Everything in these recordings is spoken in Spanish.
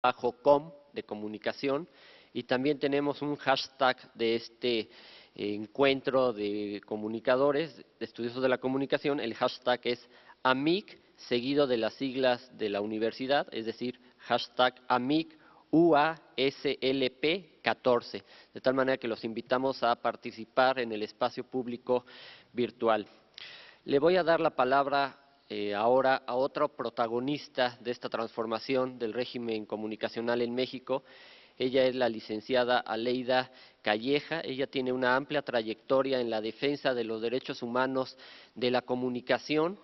com de comunicación, y también tenemos un hashtag de este encuentro de comunicadores, de estudiosos de la comunicación. El hashtag es AMIC, seguido de las siglas de la universidad, es decir, hashtag AMIC UASLP 14, de tal manera que los invitamos a participar en el espacio público virtual. Le voy a dar la palabra ahora a otro protagonista de esta transformación del régimen comunicacional en México. Ella es la licenciada Aleida Calleja. Ella tiene una amplia trayectoria en la defensa de los derechos humanos de la comunicación.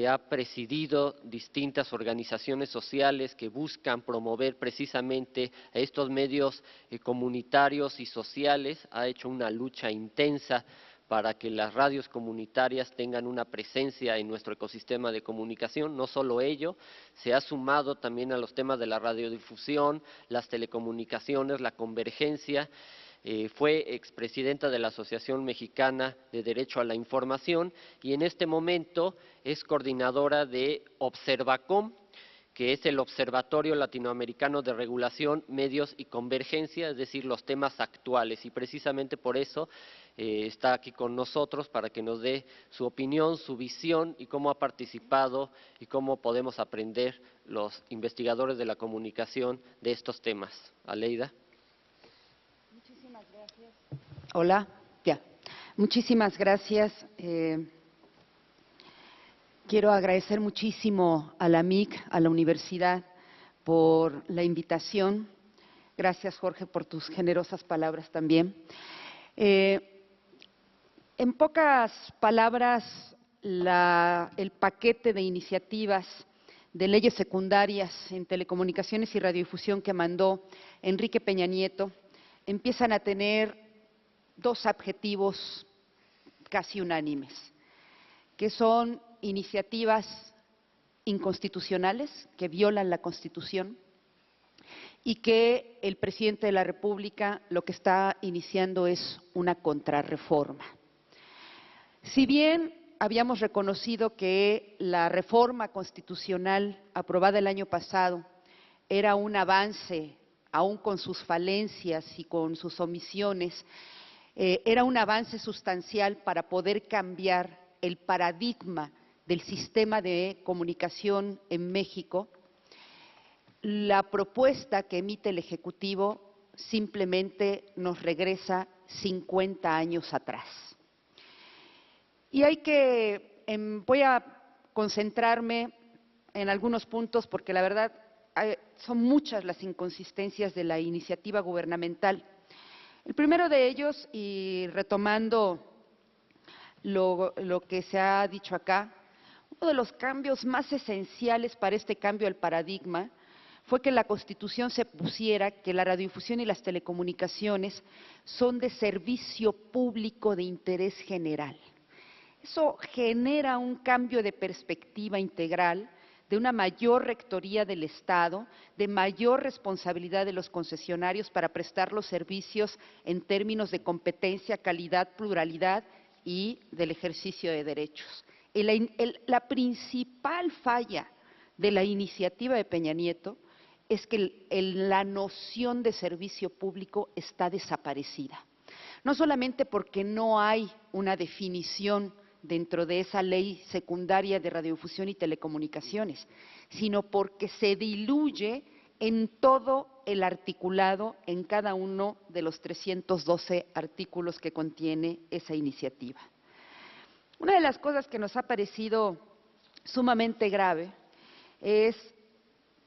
Ha presidido distintas organizaciones sociales que buscan promover precisamente a estos medios comunitarios y sociales. Ha hecho una lucha intensa para que las radios comunitarias tengan una presencia en nuestro ecosistema de comunicación. No solo ello, se ha sumado también a los temas de la radiodifusión, las telecomunicaciones, la convergencia. Fue expresidenta de la Asociación Mexicana de Derecho a la Información y en este momento es coordinadora de Observacom, que es el Observatorio Latinoamericano de Regulación, Medios y Convergencia, es decir, los temas actuales, y precisamente por eso está aquí con nosotros para que nos dé su opinión, su visión y cómo ha participado y cómo podemos aprender los investigadores de la comunicación de estos temas. Aleida. Muchísimas gracias. Hola, ya. Muchísimas gracias. Quiero agradecer muchísimo a la MIC, a la universidad, por la invitación. Gracias, Jorge, por tus generosas palabras también. En pocas palabras, el paquete de iniciativas de leyes secundarias en telecomunicaciones y radiodifusión que mandó Enrique Peña Nieto empiezan a tener dos objetivos casi unánimes, que son iniciativas inconstitucionales que violan la Constitución y que el presidente de la República lo que está iniciando es una contrarreforma. Si bien habíamos reconocido que la reforma constitucional aprobada el año pasado era un avance, aún con sus falencias y con sus omisiones, era un avance sustancial para poder cambiar el paradigma del sistema de comunicación en México, la propuesta que emite el Ejecutivo simplemente nos regresa 50 años atrás. Y voy a concentrarme en algunos puntos porque la verdad son muchas las inconsistencias de la iniciativa gubernamental. El primero de ellos, y retomando lo que se ha dicho acá, uno de los cambios más esenciales para este cambio del paradigma fue que en la Constitución se pusiera que la radiodifusión y las telecomunicaciones son de servicio público de interés general. Eso genera un cambio de perspectiva integral, de una mayor rectoría del Estado, de mayor responsabilidad de los concesionarios para prestar los servicios en términos de competencia, calidad, pluralidad y del ejercicio de derechos. La principal falla de la iniciativa de Peña Nieto es que la noción de servicio público está desaparecida. No solamente porque no hay una definición dentro de esa ley secundaria de radiodifusión y telecomunicaciones, sino porque se diluye en todo el articulado, en cada uno de los 312 artículos que contiene esa iniciativa. Una de las cosas que nos ha parecido sumamente grave es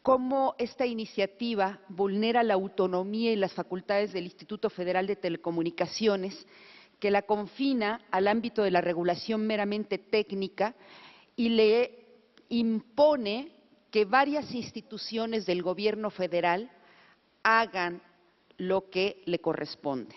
cómo esta iniciativa vulnera la autonomía y las facultades del Instituto Federal de Telecomunicaciones, que la confina al ámbito de la regulación meramente técnica y le impone que varias instituciones del gobierno federal hagan lo que le corresponde.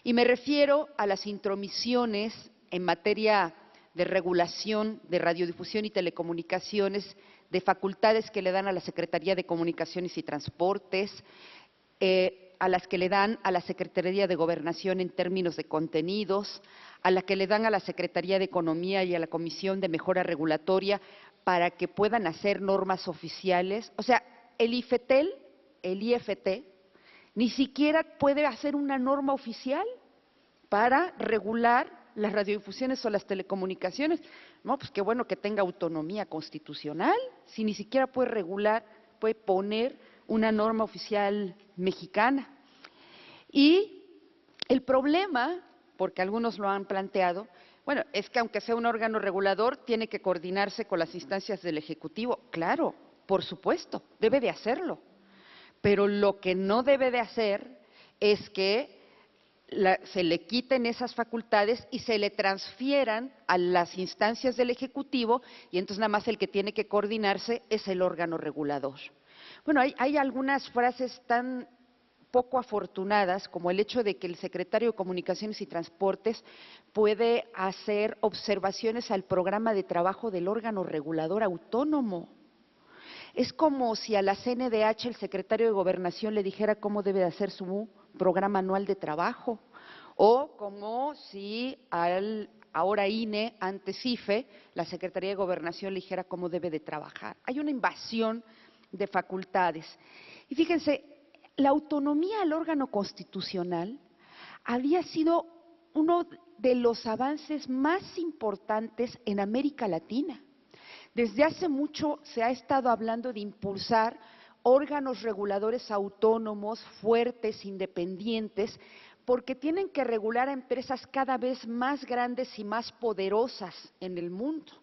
Y me refiero a las intromisiones en materia de regulación de radiodifusión y telecomunicaciones, de facultades que le dan a la Secretaría de Comunicaciones y Transportes, a las que le dan a la Secretaría de Gobernación en términos de contenidos, a la que le dan a la Secretaría de Economía y a la Comisión de Mejora Regulatoria para que puedan hacer normas oficiales. O sea, el IFETEL el IFT, ni siquiera puede hacer una norma oficial para regular las radiodifusiones o las telecomunicaciones. No, pues qué bueno que tenga autonomía constitucional, si ni siquiera puede regular, puede poner una norma oficial mexicana. Y el problema, porque algunos lo han planteado, bueno, es que aunque sea un órgano regulador, tiene que coordinarse con las instancias del Ejecutivo. Claro, por supuesto, debe de hacerlo. Pero lo que no debe de hacer es que se le quiten esas facultades y se le transfieran a las instancias del Ejecutivo y entonces nada más el que tiene que coordinarse es el órgano regulador. Bueno, hay algunas frases tan poco afortunadas como el hecho de que el secretario de Comunicaciones y Transportes puede hacer observaciones al programa de trabajo del órgano regulador autónomo. Es como si a la CNDH el secretario de Gobernación le dijera cómo debe de hacer su programa anual de trabajo, o como si al ahora INE, antes IFE, la Secretaría de Gobernación le dijera cómo debe de trabajar. Hay una invasión de facultades. Y fíjense, la autonomía al órgano constitucional había sido uno de los avances más importantes en América Latina. Desde hace mucho se ha estado hablando de impulsar órganos reguladores autónomos, fuertes, independientes, porque tienen que regular a empresas cada vez más grandes y más poderosas en el mundo.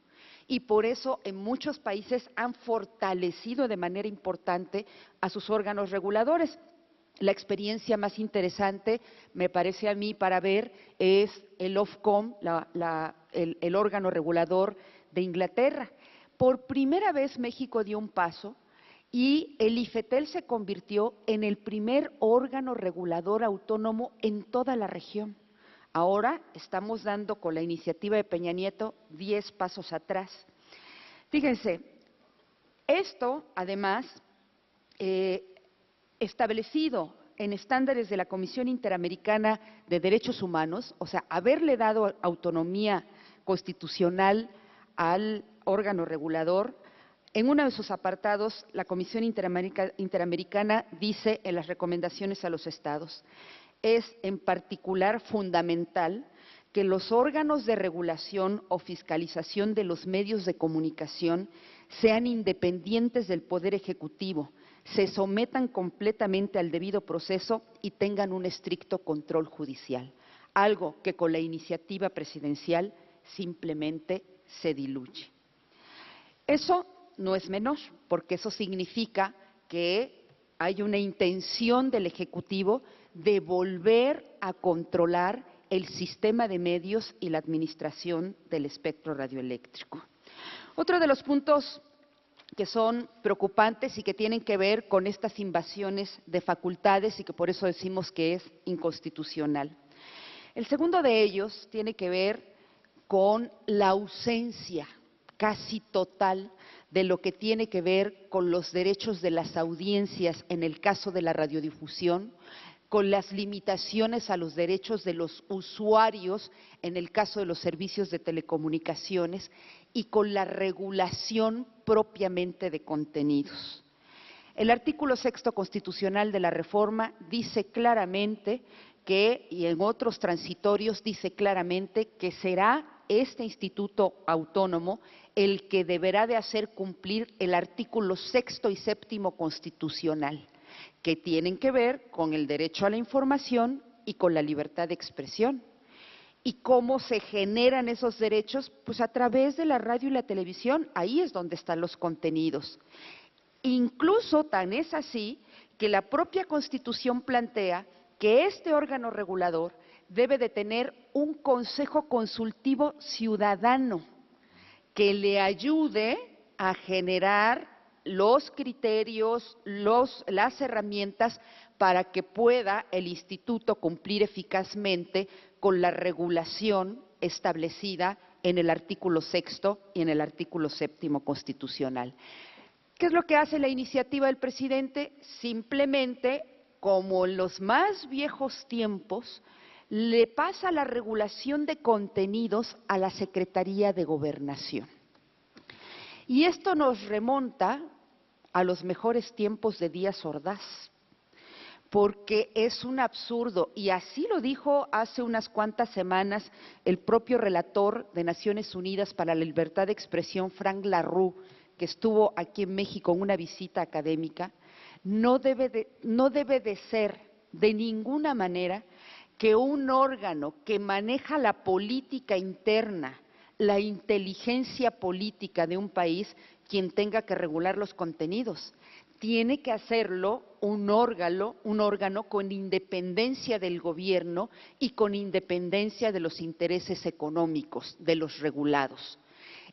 Y por eso en muchos países han fortalecido de manera importante a sus órganos reguladores. La experiencia más interesante, me parece a mí, para ver es el Ofcom, el órgano regulador de Inglaterra. Por primera vez México dio un paso y el IFETEL se convirtió en el primer órgano regulador autónomo en toda la región. Ahora estamos dando con la iniciativa de Peña Nieto 10 pasos atrás. Fíjense, esto además establecido en estándares de la Comisión Interamericana de Derechos Humanos, o sea, haberle dado autonomía constitucional al órgano regulador, en uno de sus apartados, la Comisión Interamericana dice en las recomendaciones a los estados, es en particular fundamental que los órganos de regulación o fiscalización de los medios de comunicación sean independientes del Poder Ejecutivo, se sometan completamente al debido proceso y tengan un estricto control judicial, algo que con la iniciativa presidencial simplemente se diluye. Eso no es menor, porque eso significa que hay una intención del Ejecutivo de volver a controlar el sistema de medios y la administración del espectro radioeléctrico. Otro de los puntos que son preocupantes y que tienen que ver con estas invasiones de facultades y que por eso decimos que es inconstitucional. El segundo de ellos tiene que ver con la ausencia casi total de lo que tiene que ver con los derechos de las audiencias en el caso de la radiodifusión, con las limitaciones a los derechos de los usuarios en el caso de los servicios de telecomunicaciones y con la regulación propiamente de contenidos. El artículo 6 constitucional de la reforma dice claramente que, y en otros transitorios dice claramente que será este instituto autónomo el que deberá de hacer cumplir el artículo 6 y 7 constitucional, que tienen que ver con el derecho a la información y con la libertad de expresión. ¿Y cómo se generan esos derechos? Pues a través de la radio y la televisión, ahí es donde están los contenidos. Incluso tan es así que la propia Constitución plantea que este órgano regulador debe de tener un consejo consultivo ciudadano que le ayude a generar los criterios, las herramientas para que pueda el instituto cumplir eficazmente con la regulación establecida en el artículo 6 y en el artículo 7 constitucional. ¿Qué es lo que hace la iniciativa del presidente? Simplemente, como en los más viejos tiempos, le pasa la regulación de contenidos a la Secretaría de Gobernación. Y esto nos remonta a los mejores tiempos de Díaz Ordaz. porque es un absurdo, y así lo dijo hace unas cuantas semanas el propio relator de Naciones Unidas para la Libertad de Expresión, Frank LaRue, que estuvo aquí en México en una visita académica. No debe de ser de ninguna manera que un órgano que maneja la política interna, la inteligencia política de un país, quien tenga que regular los contenidos. Tiene que hacerlo un órgano con independencia del gobierno y con independencia de los intereses económicos de los regulados.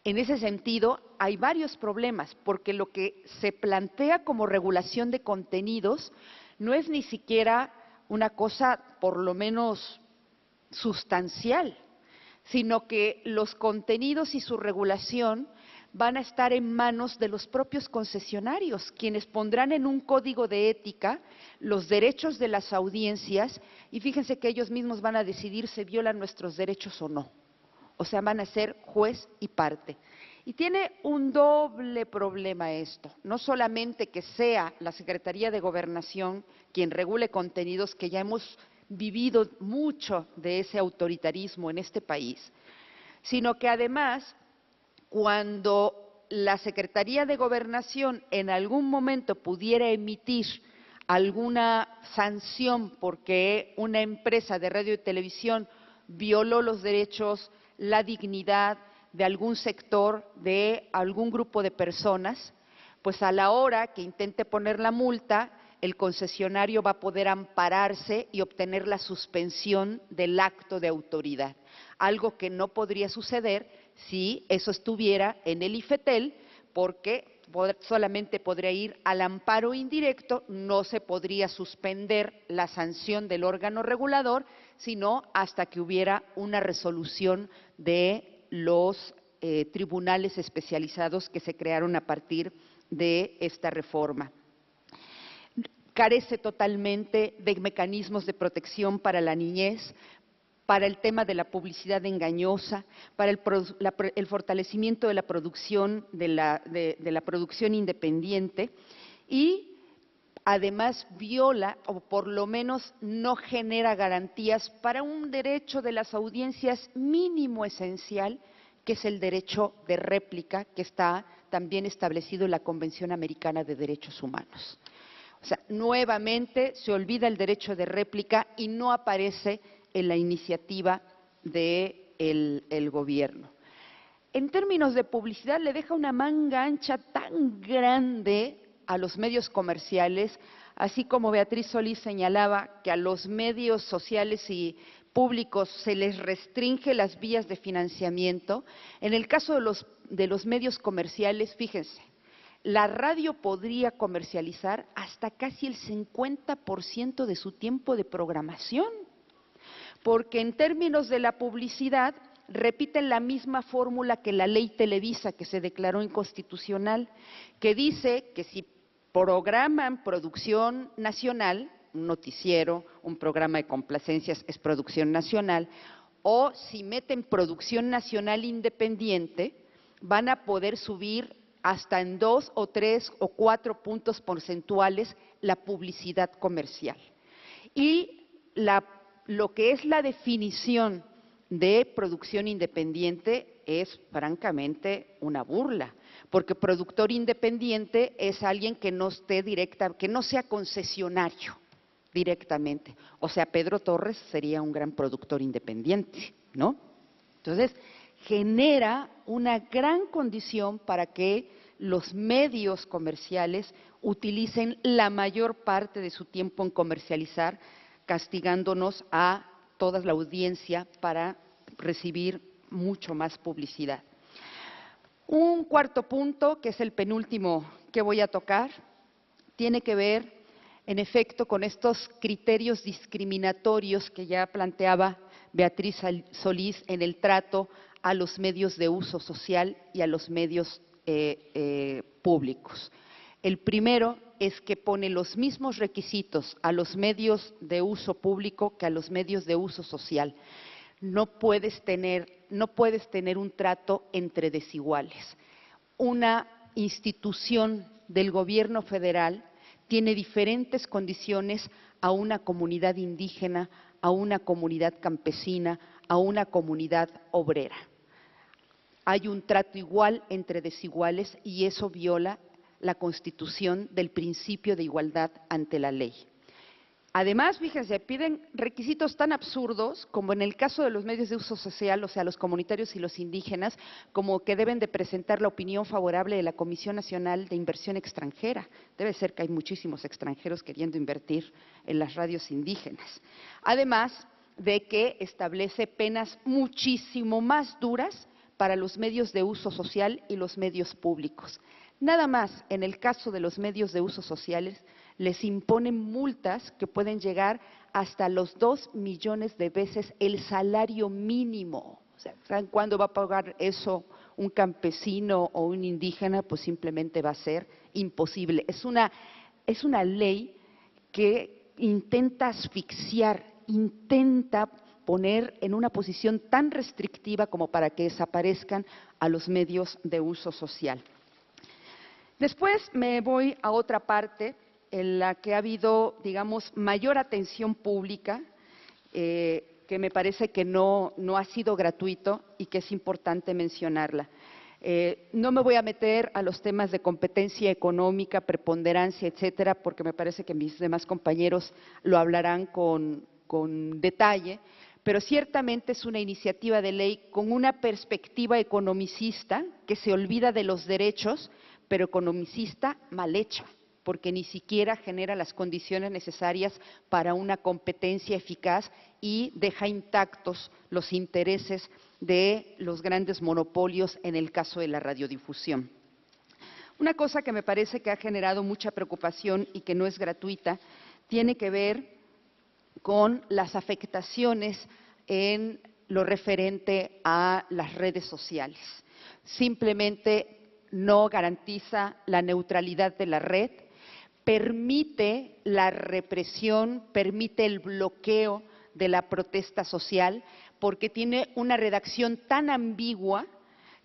En ese sentido, hay varios problemas, porque lo que se plantea como regulación de contenidos no es ni siquiera una cosa por lo menos sustancial, sino que los contenidos y su regulación van a estar en manos de los propios concesionarios, quienes pondrán en un código de ética los derechos de las audiencias, y fíjense que ellos mismos van a decidir si violan nuestros derechos o no. O sea, van a ser juez y parte. Y tiene un doble problema esto, no solamente que sea la Secretaría de Gobernación quien regule contenidos, que ya hemos vivido mucho de ese autoritarismo en este país, sino que además, cuando la Secretaría de Gobernación en algún momento pudiera emitir alguna sanción porque una empresa de radio y televisión violó los derechos, la dignidad de algún sector, de algún grupo de personas, pues a la hora que intente poner la multa, el concesionario va a poder ampararse y obtener la suspensión del acto de autoridad, algo que no podría suceder si eso estuviera en el IFETEL, porque solamente podría ir al amparo indirecto, no se podría suspender la sanción del órgano regulador, sino hasta que hubiera una resolución de los tribunales especializados que se crearon a partir de esta reforma. Carece totalmente de mecanismos de protección para la niñez, para el tema de la publicidad engañosa, para el fortalecimiento de la producción, de la producción independiente, y además viola, o por lo menos no genera garantías para un derecho de las audiencias mínimo esencial, que es el derecho de réplica, que está también establecido en la Convención Americana de Derechos Humanos. O sea, nuevamente se olvida el derecho de réplica y no aparece en la iniciativa del gobierno. En términos de publicidad, le deja una manga ancha tan grande a los medios comerciales, así como Beatriz Solís señalaba que a los medios sociales y públicos se les restringe las vías de financiamiento. En el caso de los medios comerciales, fíjense, la radio podría comercializar hasta casi el 50% de su tiempo de programación, porque en términos de la publicidad repiten la misma fórmula que la ley Televisa, que se declaró inconstitucional, que dice que si programan producción nacional, un noticiero, un programa de complacencias es producción nacional, o si meten producción nacional independiente, van a poder subir hasta en 2 o 3 o 4 puntos porcentuales la publicidad comercial. Y lo que es la definición de producción independiente es francamente una burla, porque productor independiente es alguien que no esté que no sea concesionario directamente. O sea, Pedro Torres sería un gran productor independiente, ¿no? Entonces, genera una gran condición para que los medios comerciales utilicen la mayor parte de su tiempo en comercializar, castigándonos a toda la audiencia para recibir mucho más publicidad. Un cuarto punto, que es el penúltimo que voy a tocar, tiene que ver, en efecto, con estos criterios discriminatorios que ya planteaba Beatriz Solís en el trato a los medios de uso social y a los medios públicos. El primero es que pone los mismos requisitos a los medios de uso público que a los medios de uso social. No puedes tener un trato entre desiguales. Una institución del gobierno federal tiene diferentes condiciones a una comunidad indígena, a una comunidad campesina, a una comunidad obrera. Hay un trato igual entre desiguales y eso viola la Constitución del principio de igualdad ante la ley. Además, fíjense, piden requisitos tan absurdos como en el caso de los medios de uso social, o sea, los comunitarios y los indígenas, como que deben de presentar la opinión favorable de la Comisión Nacional de Inversión Extranjera. Debe ser que hay muchísimos extranjeros queriendo invertir en las radios indígenas. Además de que establece penas muchísimo más duras para los medios de uso social y los medios públicos. Nada más, en el caso de los medios de uso sociales, les imponen multas que pueden llegar hasta los 2 millones de veces el salario mínimo. O sea, ¿saben cuándo va a pagar eso un campesino o un indígena? Pues simplemente va a ser imposible. Es una ley que intenta asfixiar, intenta poner en una posición tan restrictiva como para que desaparezcan a los medios de uso social. Después me voy a otra parte en la que ha habido, digamos, mayor atención pública, que me parece que no ha sido gratuito y que es importante mencionarla. No me voy a meter a los temas de competencia económica, preponderancia, etcétera, porque me parece que mis demás compañeros lo hablarán con detalle, pero ciertamente es una iniciativa de ley con una perspectiva economicista que se olvida de los derechos, pero economicista mal hecha, porque ni siquiera genera las condiciones necesarias para una competencia eficaz y deja intactos los intereses de los grandes monopolios en el caso de la radiodifusión. Una cosa que me parece que ha generado mucha preocupación y que no es gratuita tiene que ver con las afectaciones en lo referente a las redes sociales. Simplemente no garantiza la neutralidad de la red, permite la represión, permite el bloqueo de la protesta social, porque tiene una redacción tan ambigua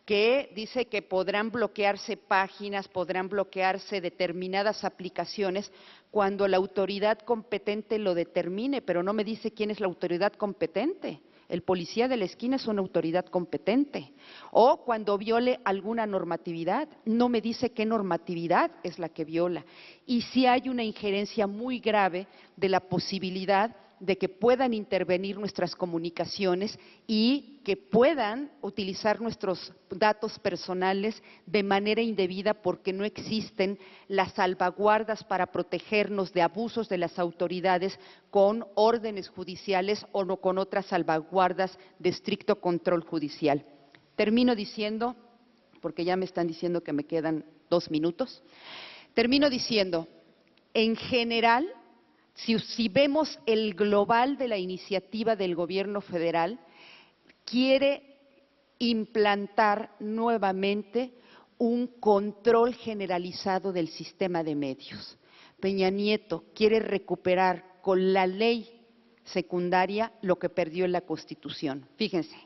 que dice que podrán bloquearse páginas, podrán bloquearse determinadas aplicaciones cuando la autoridad competente lo determine, pero no me dice quién es la autoridad competente. El policía de la esquina es una autoridad competente. O cuando viole alguna normatividad, no me dice qué normatividad es la que viola. Y si hay una injerencia muy grave de la posibilidad de que puedan intervenir nuestras comunicaciones y que puedan utilizar nuestros datos personales de manera indebida porque no existen las salvaguardas para protegernos de abusos de las autoridades con órdenes judiciales o no con otras salvaguardas de estricto control judicial. Termino diciendo, porque ya me están diciendo que me quedan 2 minutos, termino diciendo, en general, si vemos el global de la iniciativa del gobierno federal, quiere implantar nuevamente un control generalizado del sistema de medios. Peña Nieto quiere recuperar con la ley secundaria lo que perdió en la Constitución. Fíjense,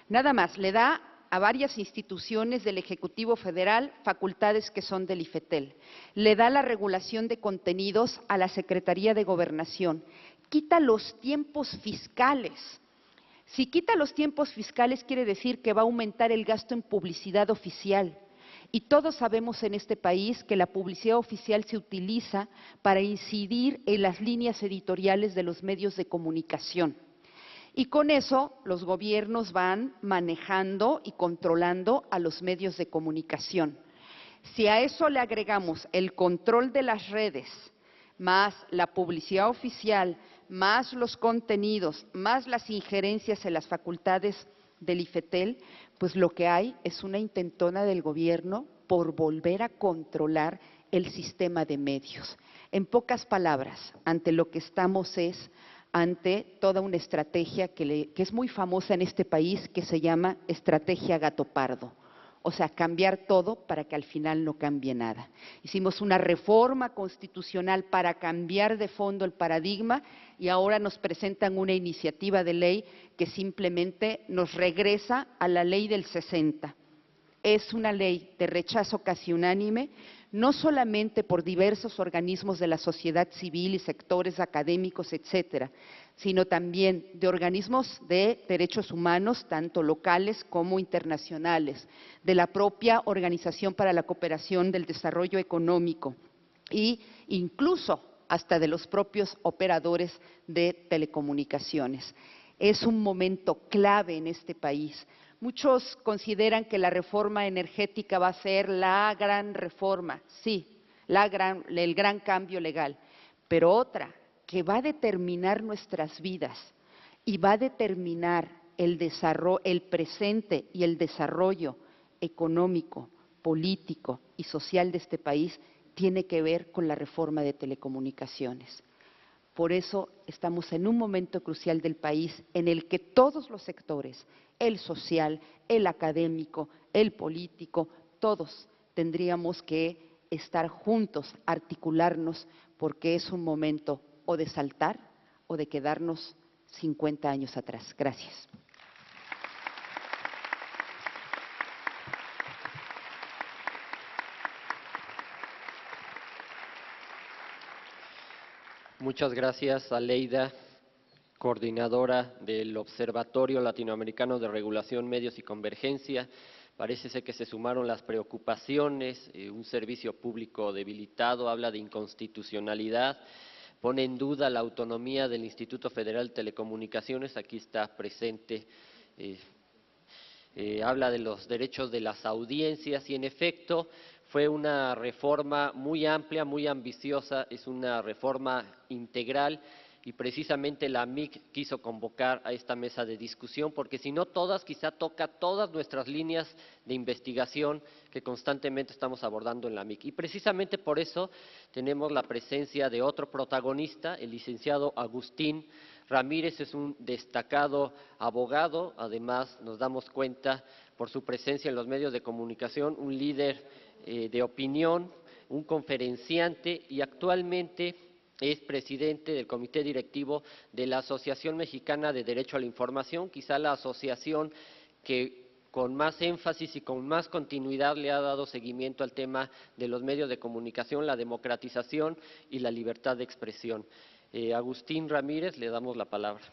nada más le da a varias instituciones del Ejecutivo Federal facultades que son del IFETEL. Le da la regulación de contenidos a la Secretaría de Gobernación. Quita los tiempos fiscales. Si quita los tiempos fiscales quiere decir que va a aumentar el gasto en publicidad oficial. Y todos sabemos en este país que la publicidad oficial se utiliza para incidir en las líneas editoriales de los medios de comunicación. Y con eso los gobiernos van manejando y controlando a los medios de comunicación. Si a eso le agregamos el control de las redes, más la publicidad oficial, más los contenidos, más las injerencias en las facultades del IFETEL, pues lo que hay es una intentona del gobierno por volver a controlar el sistema de medios. En pocas palabras, ante lo que estamos es ante toda una estrategia que es muy famosa en este país, que se llama estrategia gato pardo. O sea, cambiar todo para que al final no cambie nada. Hicimos una reforma constitucional para cambiar de fondo el paradigma y ahora nos presentan una iniciativa de ley que simplemente nos regresa a la ley del 60. Es una ley de rechazo casi unánime, no solamente por diversos organismos de la sociedad civil y sectores académicos, etcétera, sino también de organismos de derechos humanos, tanto locales como internacionales, de la propia Organización para la Cooperación del Desarrollo Económico e incluso hasta de los propios operadores de telecomunicaciones. Es un momento clave en este país. Muchos consideran que la reforma energética va a ser la gran reforma, sí, el gran cambio legal, pero otra que va a determinar nuestras vidas y va a determinar el presente y el desarrollo económico, político y social de este país, tiene que ver con la reforma de telecomunicaciones. Por eso estamos en un momento crucial del país en el que todos los sectores, el social, el académico, el político, todos tendríamos que estar juntos, articularnos, porque es un momento o de saltar o de quedarnos 50 años atrás. Gracias. Muchas gracias, Aleida, coordinadora del Observatorio Latinoamericano de Regulación, Medios y Convergencia. Parece ser que se sumaron las preocupaciones, un servicio público debilitado, habla de inconstitucionalidad, pone en duda la autonomía del Instituto Federal de Telecomunicaciones, aquí está presente, habla de los derechos de las audiencias y en efecto fue una reforma muy amplia, muy ambiciosa, es una reforma integral y precisamente la AMIC quiso convocar a esta mesa de discusión porque si no todas, quizá toca todas nuestras líneas de investigación que constantemente estamos abordando en la AMIC. Y precisamente por eso tenemos la presencia de otro protagonista, el licenciado Agustín Ramírez. Es un destacado abogado, además nos damos cuenta por su presencia en los medios de comunicación, un líder de opinión, un conferenciante y actualmente es presidente del comité directivo de la Asociación Mexicana de Derecho a la Información, quizá la asociación que con más énfasis y con más continuidad le ha dado seguimiento al tema de los medios de comunicación, la democratización y la libertad de expresión. Agustín Ramírez, le damos la palabra.